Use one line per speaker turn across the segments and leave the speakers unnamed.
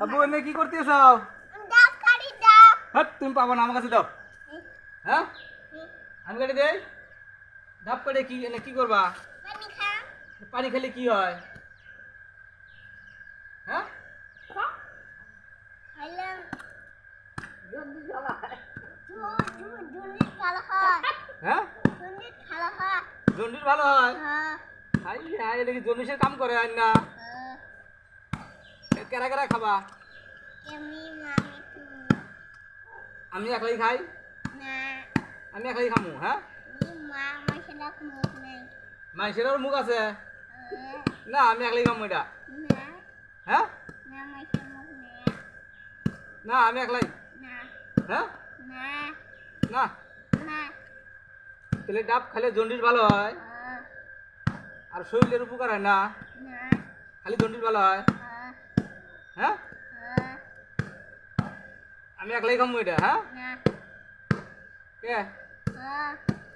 আব্বু এনে কি করতেছ?
ডাব কাটি দাও।
হ্যাঁ তুমি পাবো না, আমার কাছে দাও। হ্যাঁ আমি কাটি দেই। ধাপ কাটে কি এনে কি করবা?
পানি খা।
পানি খেলে কি হয়? হ্যাঁ
খাইলাম।
জলদি জ্বালা হয়।
জন্ডিস ভালো হয়।
হ্যাঁ
জন্ডিস ভালো হয়।
জন্ডিস ভালো হয়।
হ্যাঁ।
হাই হাই এটা কি জন্ডিসের কাম করে আর না? কেরা কেরা খাবা?
এমনি মামি তুমি।
আমি একলাই খাই।
না।
আমি একলাই খামু। হ্যাঁ
মা আমার সেটা মুখ নেই।
মানুষেরও মুখ আছে না, আমি একলাই খামু এটা।
না।
হ্যাঁ
না আমার সে মুখ নেই।
না আমি একলাই।
না।
হ্যাঁ
না।
না
না।
তাহলে ডাব খেলে জন্ডিস ভালো হয় আর শরীরের উপকার হয় না,
না।
খালি জন্ডিস ভালো হয়। হ্যাঁ আমি একলাই খামু এটা। হ্যাঁ
না।
কে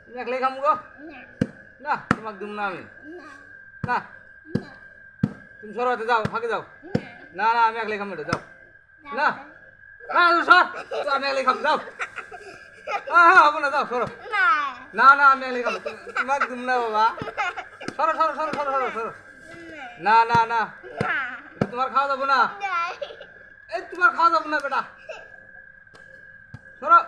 তুমি একলাই খামু গো?
না।
না তোমাকে দিম না আমি।
না।
না
না।
তুমি সরতে যাও, ফাঁকে যাও। না না আমি একলাই খামু এটা, যাও।
না।
না সর তো, আমি একলাই খামু, যাও। হ্যাঁ হ্যাঁ হবো না, যাও সরো।
না।
না না আমি একলাই খামু, তোমাকে দিম না বাবা। সরো সরো সরো সরো সরো সরো। না না না এটা তোমার খাওয়া যাবো না, এই তোমার খাওয়া যাবো না বেটা, সরো।